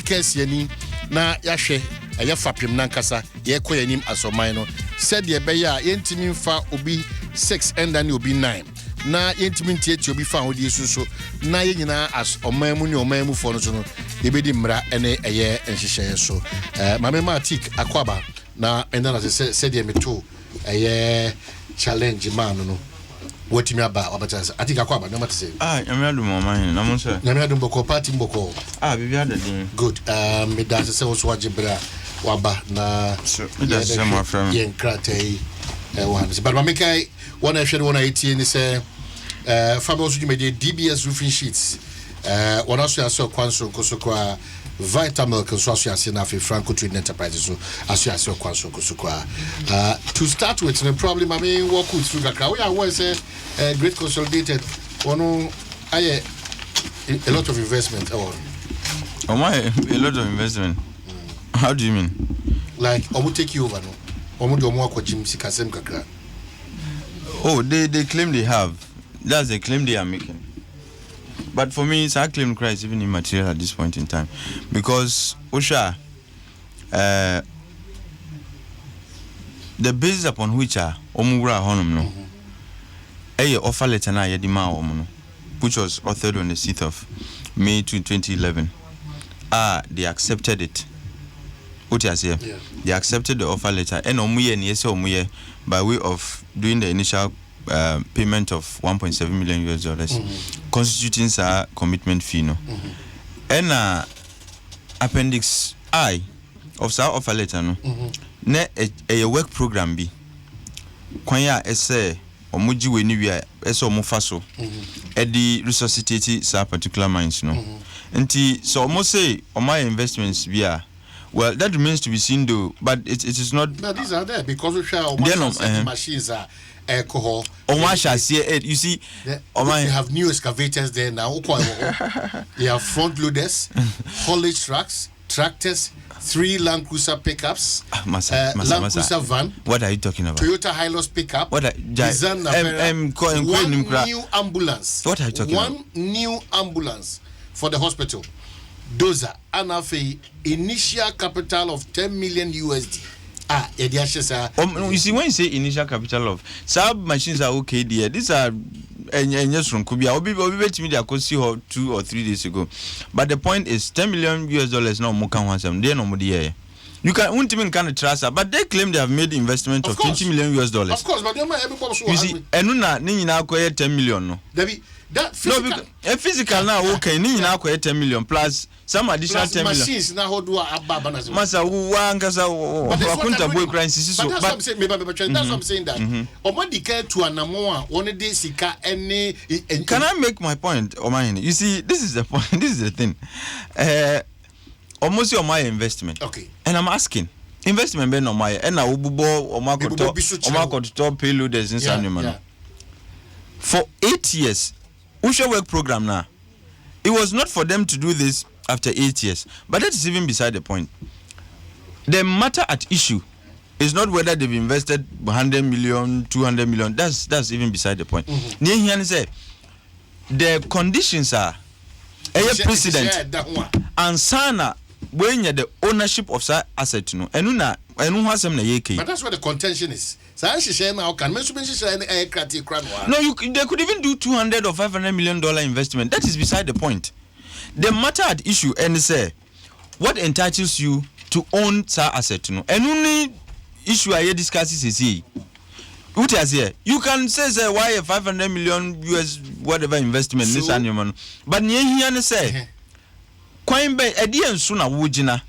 kesiani na yahwe eye fapem nankasa ye koyanim asoman no said ye be ya yentimi mfa obi 6 and then obi 9 na yentimi ntieti obi fa hodi suso na ye nyina as oman mu ne oman mu fo no so no ye bedi mra ene eye enhyehyeye so mame matik akwaba na enda na said ye meto eye challenge man no wotimi aba obatasa atika kwaba na matese nyamiadu Omahene na monse nyamiadu mboko party mboko bibia dadin good me dance se wo wajibra waba na me dance se mo afram yen kratei one but mamekai one hwede one 18 ni se Fabɛwɔso jumede DBS roofing sheets one aso aso kwanso kosokwa Vitamilk and Swasia Sinafi Franco Trading Enterprises. So, as you are quite to start with, the problem I mean, walk through the crowd. I was a great consolidated one. A lot of investment. A lot of investment. How do you mean? Like, I will take you over. No, I will do more Jim Sikasem Kakra. Oh, they claim they have. That's the claim they are making. But for me, it's a claim cry is even immaterial at this point in time. Because, Osha, the basis upon which Omugura Honum no, offer letter na yedima omuno, which was authored on the 6th of May 2011. They accepted it. What you say? They accepted the offer letter. And omuye ni yese omuye by way of doing the initial payment of $1.7 million constituting a commitment fee no and appendix I of sa offer letter no na a work program bi kwan ya ese omoji we ni wi ese omofa so e di resuscitate sa particular mines no nti so omo say my investments bi well that remains to be seen though but it is not. But these are there because we share machines are alcohol. You see, they have new excavators there now. They have front loaders, haulage trucks, tractors, 3 Land Cruiser pickups, Land Cruiser van. What are you talking about? Toyota Hilux pickup. One new ambulance. What are you talking about? One new ambulance for the hospital. Those are initial capital of 10 million USD. You see, when you say initial capital of sub machines are okay there. These are just from Kubia. Obi bet me they could see her 2 or 3 days ago. But the point is $10 million now more can want some. They no more there. You won't even kind of trust her, but they claim they have made investment of $20 million. Of course, but you see, enuna ni na acquire 10 million no. That physical. No, physical now okay. Ni na acquire 10 million plus some additional 10 million. Machines now how do ababa na. Masa wankasa wakunta boy crying sisi so. But that's what I'm saying that. Omadi care to anamoa one day sika any. Can I make my point, Omahene? You see, this is the point. This is the thing. Almost your my investment. Okay. And I'm asking. Investment be no my and na obubo omakoto payloaders in Sanimano. For 8 years, Usha work program now. It was not for them to do this after 8 years. But that is even beside the point. The matter at issue is not whether they've invested 100 million, 200 million. That's even beside the point. The conditions are a precedent and sana when you're the ownership of that asset, no, and but that's where the contention is. No, they could even do 200 or 500 million dollar investment. That is beside the point. The matter at issue and say what entitles you to own that asset, no, and only issue I discuss is here. You can say why a 500 million US whatever investment this annual, but here say Quine by Edian Suna Wujina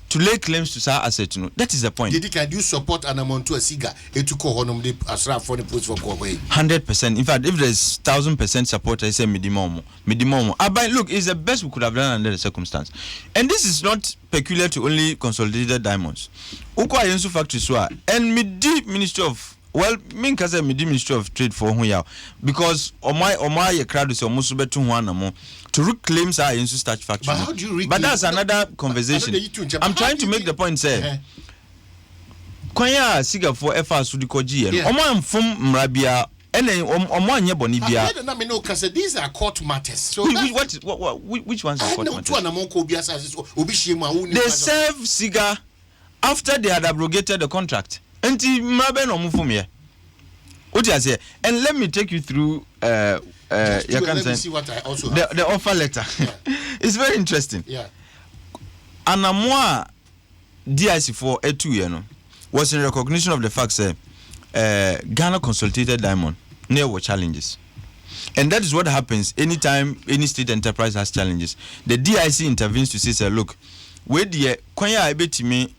to lay claims to sa asset. No, that is the point. Can you support an amount to a cigar? It took honum the Asra for the post for 100%. In fact, if there's 1,000% support, I say minimum. But look, it's the best we could have done under the circumstance. And this is not peculiar to only Consolidated Diamonds. Ukwa Yensu Factory Swa and Midi Ministry of Ministry of Trade for Huya because my crowd is almost better to reclaims our Yensu Starch Factory. But how do you But that's another conversation. I'm trying to make the point, say. Kwanya siga for FR Sudikoji and Oman from Mrabia And then anya boni bia. These are court matters. So which ones are court matters? They serve Siga after they had abrogated the contract. And let me take you through let me see what I also have. The offer letter. Yeah. It's very interesting. Yeah. Anamwa DIC4 A2 was in recognition of the fact that Ghana Consolidated Diamond there were challenges. And that is what happens anytime any state enterprise has challenges. The DIC intervenes to say, look, where the kwanya ebetimi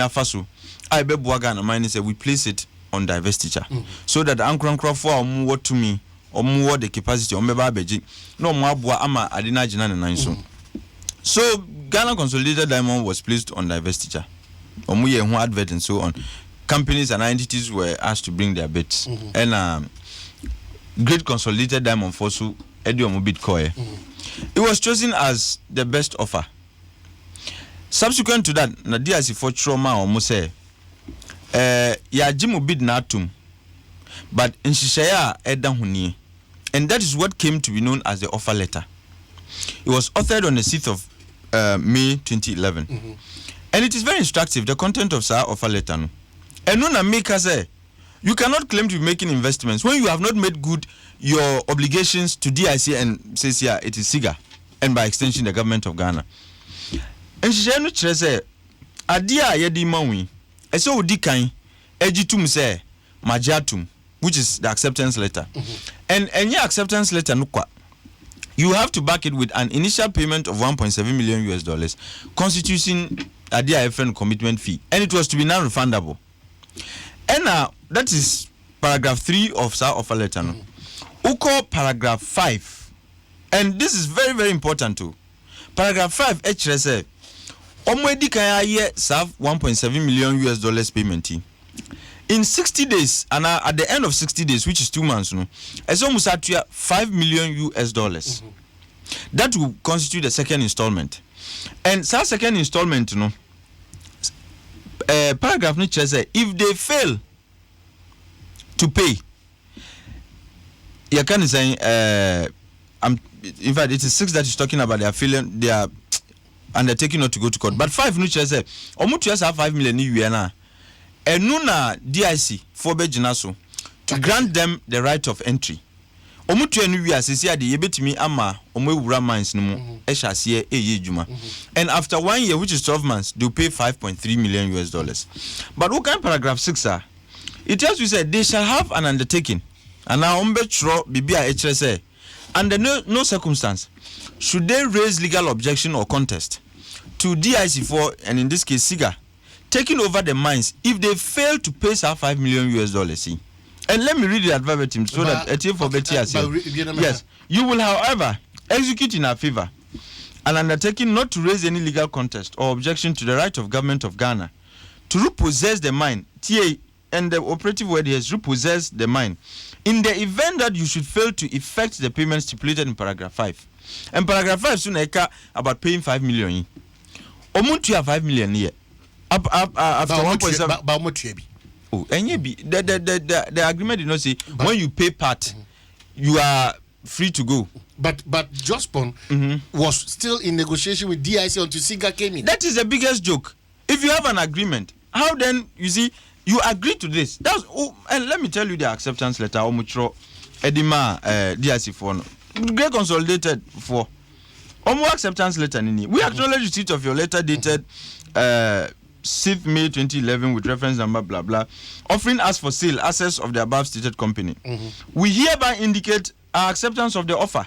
afaso aibeboa Ghana mine say we place it on divestiture so that ankronkro for omo to me omo the capacity ombeba abeji no omo aboa ama adina gina ne nan so. So Ghana Consolidated Diamond was placed on divestiture. Omo ye ho advert and so on. Companies and entities were asked to bring their bids. And Great Consolidated Diamond Fosu Ediomo bid koye. It was chosen as the best offer. Subsequent to that, na DIC for trauma or mose ya jimu bid na atum, but in Shishaya Edan Huni. And that is what came to be known as the offer letter. It was authored on the 6th of May 2011. And it is very instructive, the content of Sa offer letter. No? And no make say you cannot claim to be making investments when you have not made good your obligations to DIC and says here it is SIGA and by extension the government of Ghana. And she no chere say adia yedi mawi eso odi kan ejitum say majatum, which is the acceptance letter. And your acceptance letter no kwa, you have to back it with an initial payment of $1.7 million constituting a DIFN commitment fee, and it was to be non-refundable. And that is paragraph 3 of our offer letter. Uko paragraph 5, and this is very, very important too. Paragraph 5 HRSA omwedi kaya ye serve $1.7 million payment. In 60 days, and at the end of 60 days, which is 2 months, it's almost at $5 million. That will constitute the second installment. And that second installment, paragraph nature say if they fail to pay, you can say in fact it is 6 that is talking about their feeling, they are undertaking not to go to court. But 5 nature say omutu has $5 million and nuna DIC for Bejinaso to grant them the right of entry. Omutu enu wi asisi ade yebetimi ama omewura mines no mu ehyasie ejuma. And after 1 year, which is 12 months, they pay $5.3 million. But what kind paragraph 6 it tells you say they shall have an undertaking and now ombetro bibia HSA under no circumstance should they raise legal objection or contest to DIC4 and in this case SIGA taking over the mines if they fail to pay $5 million. And let me read the verbatim so that yes, you will, however, execute in our favor an undertaking not to raise any legal contest or objection to the right of government of Ghana to repossess the mine. TA and the operative word here is repossess the mine in the event that you should fail to effect the payment stipulated in paragraph 5. And paragraph 5 soon about paying $5 million. Omuntu have $5 million here. After 1.7. Oh, and the agreement did not say when you pay part, you are free to go. But Jospon was still in negotiation with DIC until SIGA came in. That is the biggest joke. If you have an agreement, how then you see you agree to this? That's and let me tell you the acceptance letter. Omutro Edima DIC for Great Consolidated for Omo acceptance letter. We acknowledge the receipt of your letter dated 6th May 2011 with reference number blah blah, offering us for sale assets of the above stated company. We hereby indicate our acceptance of the offer,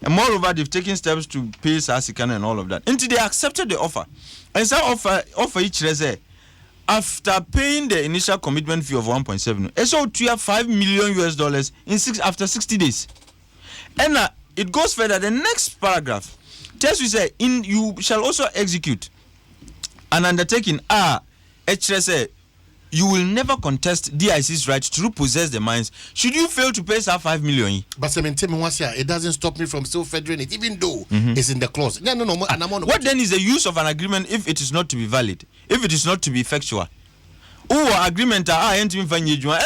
and moreover they've taken steps to pay Sasikan and all of that until they accepted the offer. And so offer each reserve after paying the initial commitment fee of 1.7, so to have $5 million in after 60 days. And it goes further. The next paragraph tells you say you shall also execute an undertaking HSA, you will never contest DIC's right to repossess the mines should you fail to pay $5 million. But it doesn't stop me from still federating it, even though it's in the clause. No. What then is the use of an agreement if it is not to be valid, if it is not to be effectual? agreement entimi fanye juma.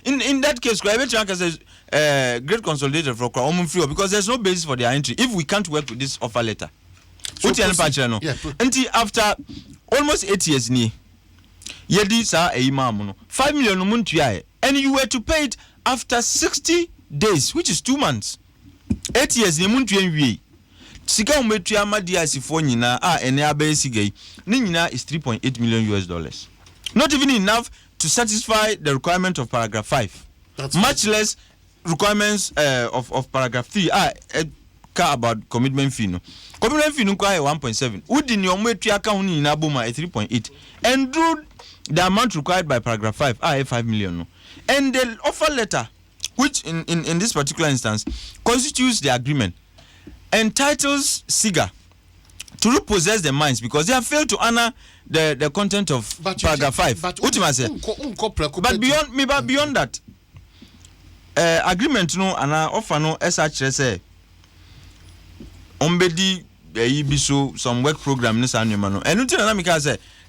In that case, says Great Consolidated for free because there's no basis for their entry if we can't work with this offer letter. So until after almost 8 years ni yedi sa no 5 million no muntua and you were to pay it after 60 days, which is 2 months. 8 years ni muntua nwie. Sika umetua madiasi fo nyina ene abe sigai ni nyina is 3.8 million US dollars. Not even enough to satisfy the requirement of paragraph 5. That's much right. Less requirements of paragraph 3 about commitment fee no. Commitment fee no kwa 1.7. Udi ni ometua ka huni nyina boma 3.8 and drew the amount required by paragraph 5 5 million no. And the offer letter, which in this particular instance constitutes the agreement, entitles SIGA to repossess the mines because they have failed to honor the content of paragraph 5. But beyond that, agreement no and offer no SH say ombedi ibiso some work program no sanema no. And until na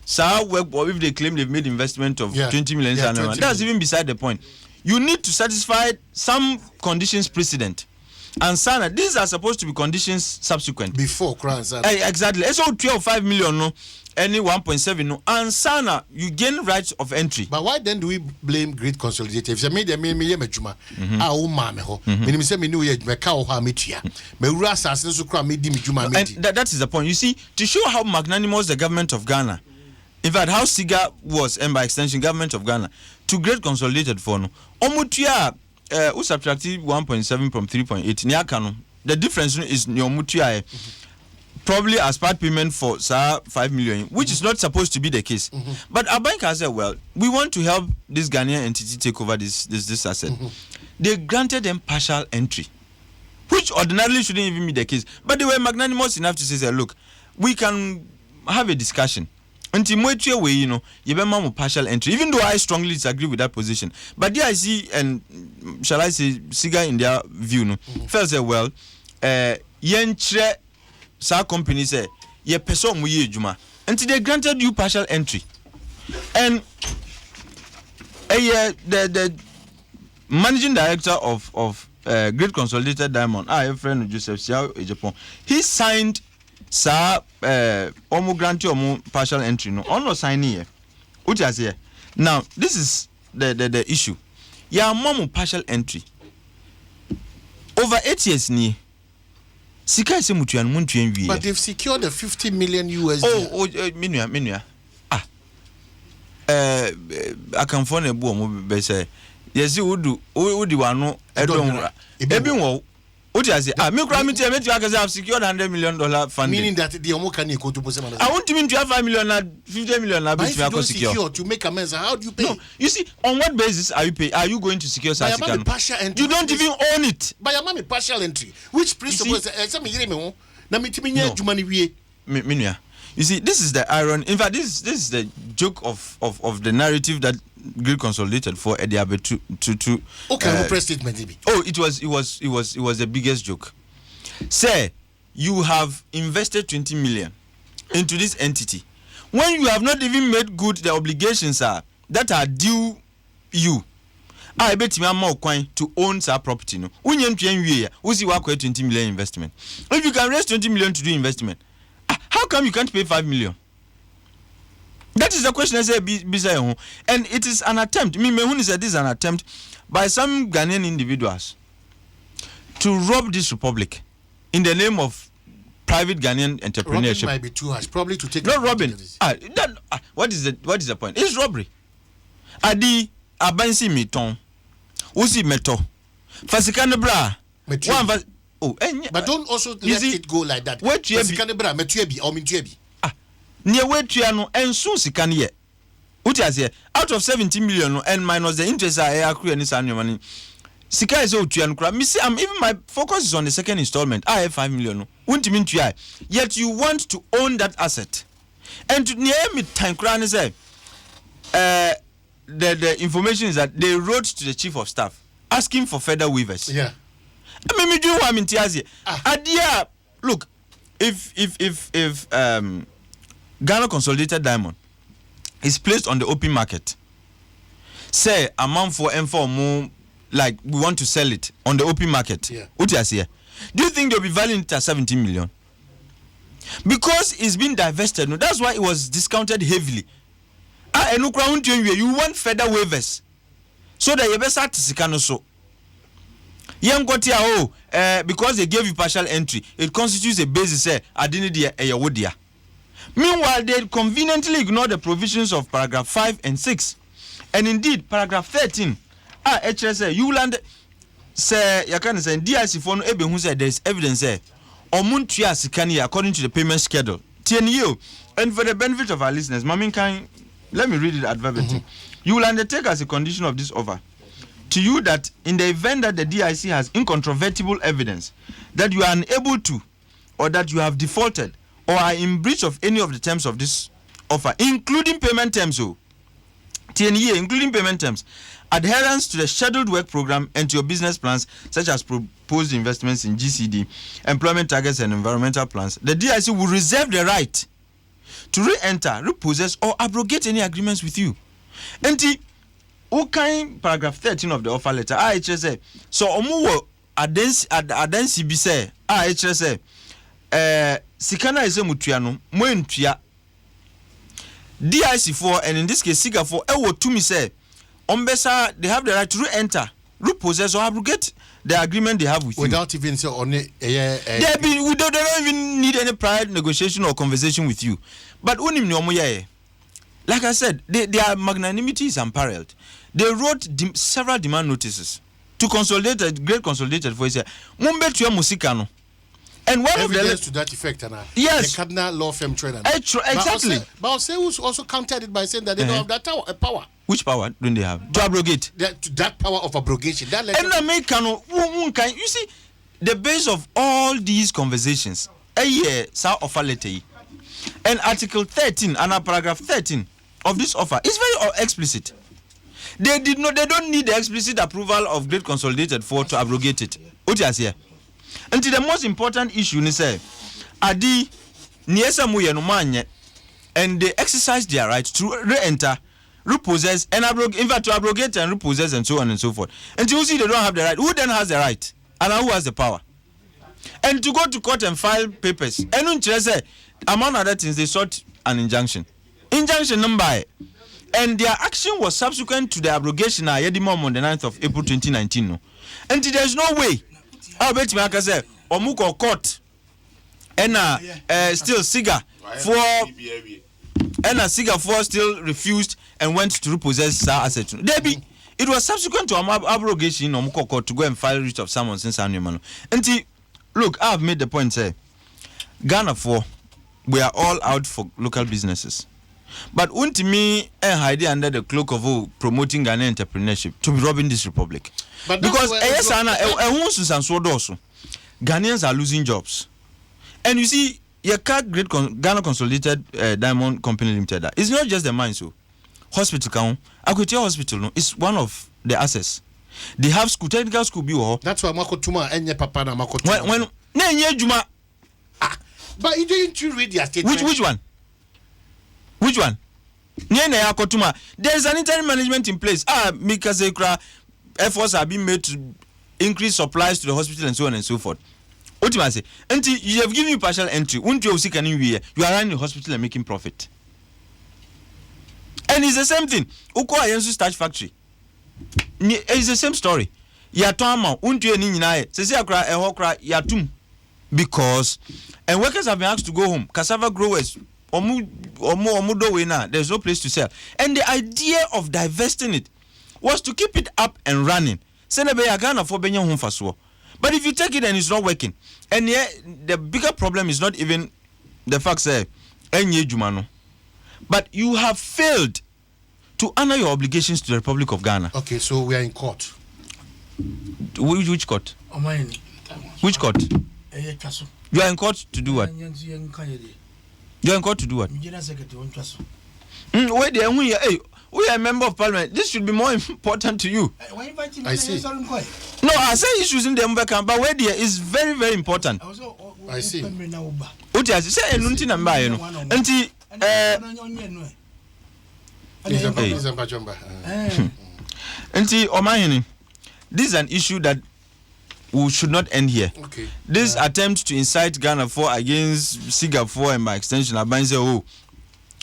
say work, or if they claim they've made investment of 20 million, that's even beside the point. You need to satisfy some conditions precedent. And Sana, these are supposed to be conditions subsequent. Before crown. Exactly. So 12.5 million no, any 1.7 no. And Sana, you gain rights of entry. But why then do we blame Great Consolidated? If me mejuma, me say me me ka ha metua. Me wura asase so kra me di mejuma me di. That is the point. You see, to show how magnanimous the government of Ghana, in fact, how SIGA was, and by extension, government of Ghana, to Great Consolidated for no. Omutua, who subtracted 1.7 from 3.8. Niakano. The difference is Nyomutua, probably as part payment for 5 million, which is not supposed to be the case. But our bank has said, well, we want to help this Ghanaian entity take over this asset. They granted them partial entry, which ordinarily shouldn't even be the case. But they were magnanimous enough to say, look, we can have a discussion. Until Moetua way, you be partial entry, even though I strongly disagree with that position. But there I see, and shall I say, SIGA in their view, felt say, well, yentre sa company say, ye person muye juma. Until they granted you partial entry. And the managing director of Great Consolidated Diamond, a friend of Joseph Siao Ejapon, he signed omu grantee omu partial entry no ono sign here. What you say? Now this is the issue. Ya momu partial entry over 8 years ni sika ise mutuan muntuan wie. But they've secured the 50 million USD. Minua akan phone ebu omu be say yes udi wano edon ebi wo. What you say? Me kura me tell me to have secured $100 million funding. Meaning that the omo can go to Bosemana. I want to have 5 million and 50 million. But if you don't secure to make amends, how do you pay? No, you see, on what basis are you pay? Are you going to secure such a You don't even own it. By a mommy partial entry, which principle some me na me timi nya juma ni wie. Minua. You see, this is the irony. In fact, this is the joke of the narrative that Great Consolidated for Ediabe to okay, press statement maybe. Oh, it was the biggest joke. Say you have invested 20 million into this entity when you have not even made good the obligations that are due you. I bet me more coin to own that property. No, we see what 20 million investment. If you can raise 20 million to do investment, how come you can't pay 5 million? That is the question I say, and it is an attempt. Mehuni said this is an attempt by some Ghanaian individuals to rob this republic in the name of private Ghanaian entrepreneurship. Robbing might be too harsh, probably to take. Not robbing. What is the point? It's robbery. Adi abansi miton, usi meto, fasikane bra. But don't also let it go like that. Fasikane bra metuebi or mintuebi. Near where Triano and soon can ye. What has here out of 70 million and minus the interest I accrue and annual money. Sika is old Trian crab. Missy, even my focus is on the second installment. I have 5 million. Won't mean to yet you want to own that asset. And to near me time crown say the information is that they wrote to the chief of staff asking for further waivers. Yeah. I mean, do what I'm in Tiazi. Adia, look, if Ghana Consolidated Diamond is placed on the open market, say amount for M4 like we want to sell it on the open market. What you say? Do you think they'll be valuing it at 17 million? Because it's been divested. No, that's why it was discounted heavily. You want further waivers so that you better to so. Because they gave you partial entry, it constitutes a basis. Meanwhile, they conveniently ignore the provisions of paragraph 5 and 6, and indeed paragraph 13. You land say you can say DIC for no who said there is evidence there. Omuntia sikani according to the payment schedule. TNU, and for the benefit of our listeners, let me read it at verbatim. You will undertake as a condition of this offer to you that in the event that the DIC has incontrovertible evidence that you are unable to, or that you have defaulted, or are in breach of any of the terms of this offer, including payment terms, TNE, including payment terms, adherence to the scheduled work program and to your business plans, such as proposed investments in GCD, employment targets, and environmental plans, the DIC will reserve the right to re-enter, repossess, or abrogate any agreements with you. And okay, paragraph 13 of the offer letter, IHSA. So, omu adensi bi say, IHSA, sikana ise mutuano, mo entua. DIC4, and in this case, SIGA4, ewo to me say, Ombesa, they have the right to re-enter, repossess, or abrogate the agreement they have with without you. even say on it. We don't even need any prior negotiation or conversation with you. But like I said, their magnanimity is unparalleled. They wrote several demand notices to Consolidated, Great Consolidated for say, Mumbe tuya musikano. And one evidence of to that effect, yes, the cardinal law firm trader. Exactly. But Oseus also countered it by saying that they don't have that power. Which power don't they have? To abrogate. That power of abrogation. That you see, the base of all these conversations, offer letter, and Article 13 and paragraph 13 of this offer is very explicit. They don't need the explicit approval of Great Consolidated to abrogate it. What you say? Until the most important issue is Adi Niesa Muyenumanye, and they exercise their right to re-enter, repossess, and abrogate, in fact, to abrogate and repossess, and so on and so forth. Until you see they don't have the right, who then has the right? And who has the power? And to go to court and file papers. And among other things, they sought an injunction. Injunction number. And their action was subsequent to the abrogation on the 9th of April 2019. No? And there's no way. I'll bet me, I can say, Omuko court, and still Siga for still refused and went to repossess Sa asset. Debbie, it was subsequent to abrogation Omuko court to go and file writ of summons since Annual. And look, I've made the point, say, Ghana we are all out for local businesses. But won't me hide under the cloak of promoting Ghanaian entrepreneurship to be robbing this republic? But because Ghanaians are losing jobs. And you see, your Great Ghana Consolidated Diamond Company Limited, it's not just the mines. Hospital, Akutia Hospital is one of the assets. They have school, technical school. That's why Makotuma and your papa na Makotuma. But didn't you read your statement? Which one? Which one? There is an interim management in place. Mikazekra efforts are being made to increase supplies to the hospital and so on and so forth. What do I say? Until you have given you partial entry, won't you see you are running the hospital and making profit? And it's the same thing. Uko Ayensu Starch Factory. It's the same story. Yatama, won't you any Sesiakra and Hokra Yatum. Because and workers have been asked to go home. Cassava growers. There's no place to sell. And the idea of divesting it was to keep it up and running. But if you take it and it's not working, and the bigger problem is not even the fact that but you have failed to honor your obligations to the Republic of Ghana. Okay, so we are in court. Which court? Which court? You are in court to do what? You are in court to do what? Wait there, we are a member of parliament. This should be more important to you. I see. No, I say issues in the Mbeka, but where there is very, very important. I see. What you say? Unti number, Nti Omahene, this is an issue that we should not end here. Okay. This attempt to incite Ghana for against Singapore and by extension, Abanze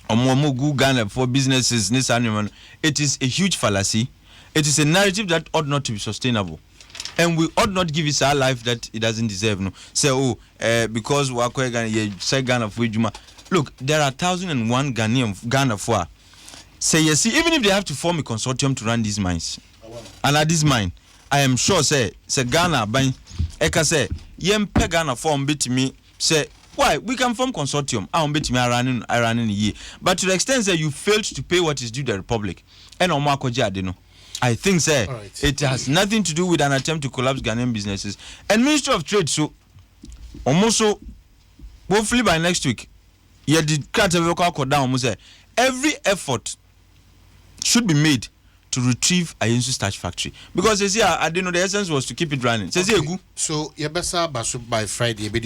Omomugu Ghana for businesses, it is a huge fallacy. It is a narrative that ought not to be sustainable. And we ought not give it our life that it doesn't deserve. No, say because we are Ghana for Juma. Look, there are 1,001 Ghana for. Say yes, even if they have to form a consortium to run these mines, and at this mine, I am sure say Ghana by Eka say yem pe Ghana form bit me say why we can form consortium. I bit me running a year, but to the extent that you failed to pay what is due the Republic, and I think say it has nothing to do with an attempt to collapse Ghanaian businesses. And Ministry of Trade so almost so hopefully by next week, yeah the cut down say every effort should be made to retrieve Ayensu starch factory because they say I didn't know the essence was to keep it running. So Yebesa Basu by Friday, but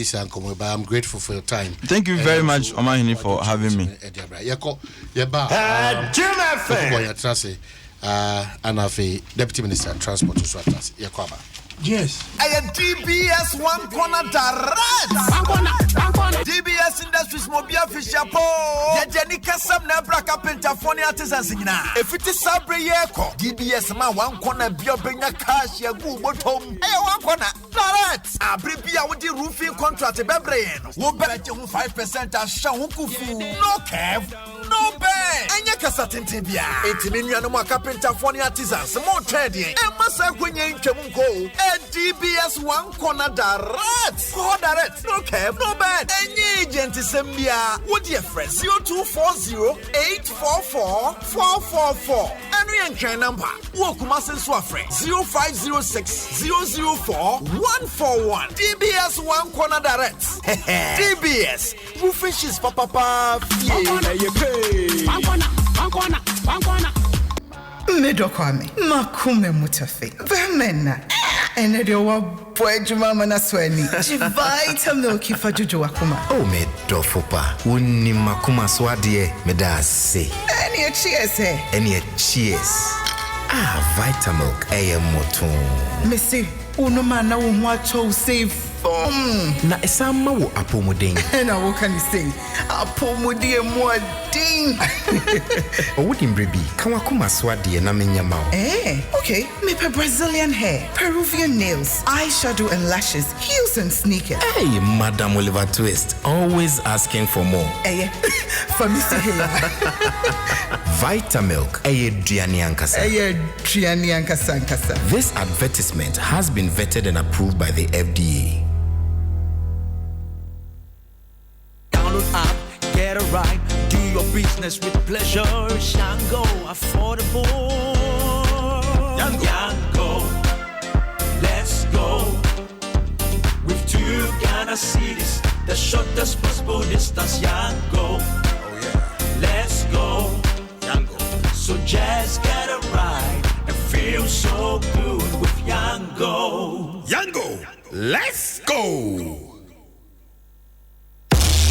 I'm grateful for your time. Thank you very much, Omahene, for having me. Deputy Minister of Transport Yakwaba. Yes. I am DBS one corner direct. DBS Industries Mobile Fisher Po. Yajanika Sam Nebra Carpenter Phone Artisans in now. If it is Sabre Yako, DBS man one corner Biobina cash ya go bottom. One corner direct. Abribia with the roofing contract Bebrain. Who bet you 5% as Shahukufu. No kev, no bang. And Yakasatin Tibia. 80 million more carpenter phone artisans, more trading. And Massa Queen Kemunko. DBS one corner direct. Call direct. No cap, no bad. Any agent is Sembia. What your friend? 0240-844-444. And we ain't number. Wokumasen Swafre 0506-004-141. DBS one corner direct. DBS. Who fishes for Papa? One corner. Medokwame, makume mutafi. Vemena. Ene dewa boy mama na sweni. Jivaita milki fajuju wakuma. Oh medofopa. Uni makuma swadie medase. Eni cheers. Eni cheers. Vitamilk moton. Missy, unomana umwacho save. Na esama wo apomodin. Na what can you say? Apomodin modin. Owudim brebi, kanwa kuma swade na menyama. Okay. Me Brazilian hair, Peruvian nails, eyeshadow and lashes, heels and sneakers. Hey, Madam Oliver Twist, always asking for more. For Mr. Hair. Vitamilk, Driani Ankasa. Driani Ankasa. This advertisement has been vetted and approved by the FDA. Download app, get a ride, do your business with pleasure. Shango, affordable. Yango, let's go. With 2 Ghana cities, the shortest possible distance. Yango, let's go. Yango, so just get a ride and feel so good with Yango. Yango, let's go.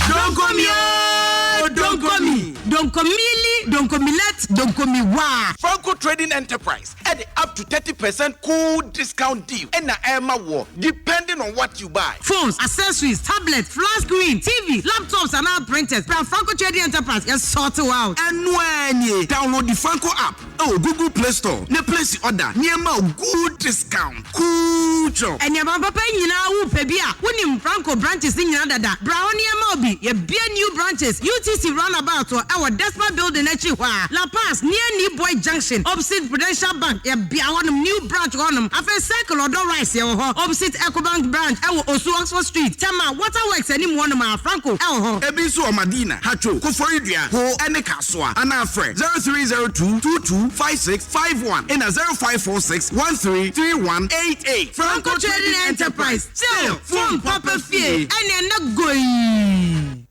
Don't come here, don't come me. Don't come me, don't come me let, don't come me wah. Franco Trading Enterprise at the up to 30% cool discount deal. And the Emma war, depending on what you buy. Phones, accessories, tablets, flat screen, TV, laptops, and all printers. From Franco Trading Enterprise, you sort it out. And when you download the Franco app, Google Play Store, ne place the order, near my good discount, cool job. And your papa you know who pebia, when Franco branches in your dada, Brownie Mobi, your beer new branches, UTC roundabout or our Despa building at Chihuahua, La Paz, near New Boy Junction, opposite Prudential Bank, your beer one new branch on them, after Circle or Don't Rise, opposite EcoBank branch, also Oxford Street, Tama, Waterworks, any one of my Franco, Ebisu Madina, Hacho, Koforidia, Ho, and Kaswa, and Alfred 0302 225651 and a 0546 133188. Franco Trading Enterprise, still from Papa Fee, and you're not going.